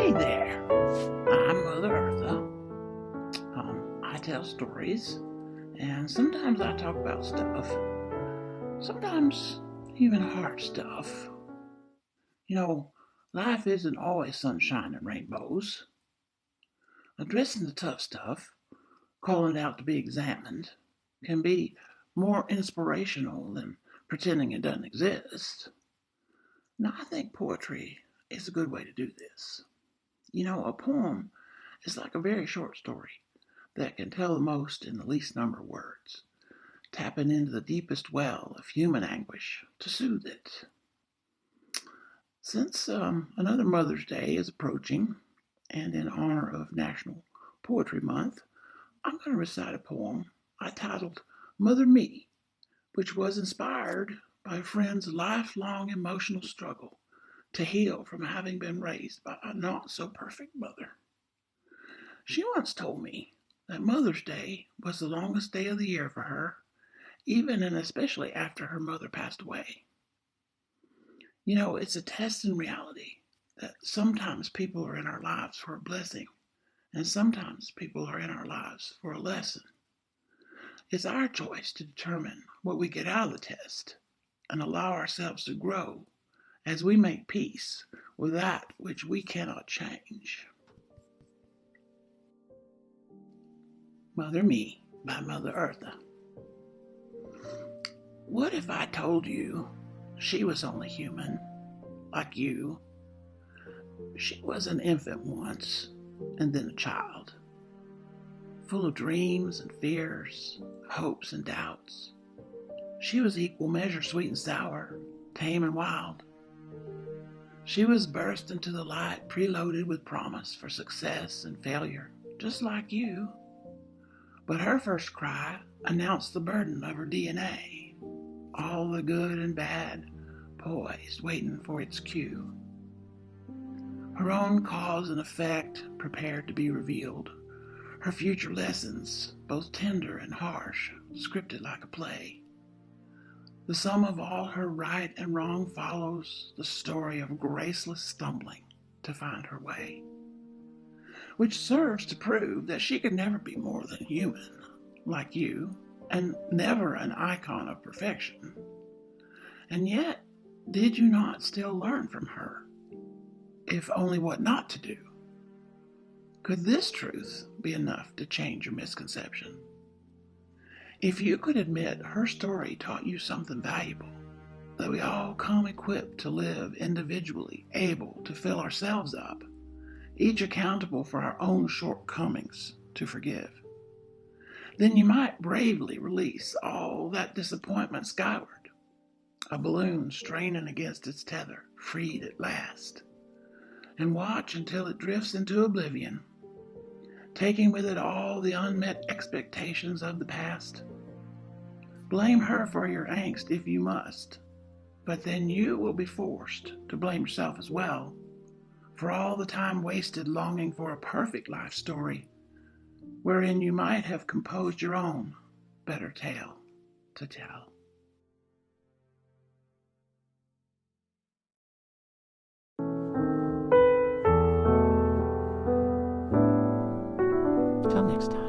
Hey there, I'm Mother Eartha. I tell stories, and sometimes I talk about stuff, sometimes even hard stuff. You know, life isn't always sunshine and rainbows. Addressing the tough stuff, calling it out to be examined, can be more inspirational than pretending it doesn't exist. Now, I think poetry is a good way to do this. A poem is like a very short story that can tell the most in the least number of words, tapping into the deepest well of human anguish to soothe it. Since another Mother's Day is approaching, and in honor of National Poetry Month, I'm going to recite a poem I titled Mother Me, which was inspired by a friend's lifelong emotional struggle to heal from having been raised by a not so perfect mother. She once told me that Mother's Day was the longest day of the year for her, even and especially after her mother passed away. It's a test in reality that sometimes people are in our lives for a blessing, and sometimes people are in our lives for a lesson. It's our choice to determine what we get out of the test and allow ourselves to grow as we make peace with that which we cannot change. Mother Me by Mother Eartha. What if I told you she was only human, like you? She was an infant once, and then a child, full of dreams and fears, hopes and doubts. She was equal measure sweet and sour, tame and wild. She was burst into the light preloaded with promise for success and failure, just like you. But her first cry announced the burden of her DNA, all the good and bad poised, waiting for its cue. Her own cause and effect prepared to be revealed, her future lessons, both tender and harsh, scripted like a play. The sum of all her right and wrong follows the story of graceless stumbling to find her way, which serves to prove that she could never be more than human, like you, and never an icon of perfection. And yet, did you not still learn from her, if only what not to do? Could this truth be enough to change your misconception? If you could admit her story taught you something valuable, that we all come equipped to live individually, able to fill ourselves up, each accountable for our own shortcomings to forgive, then you might bravely release all that disappointment skyward, a balloon straining against its tether, freed at last, and watch until it drifts into oblivion, taking with it all the unmet expectations of the past. Blame her for your angst if you must, but then you will be forced to blame yourself as well for all the time wasted longing for a perfect life story wherein you might have composed your own better tale to tell. Till next time.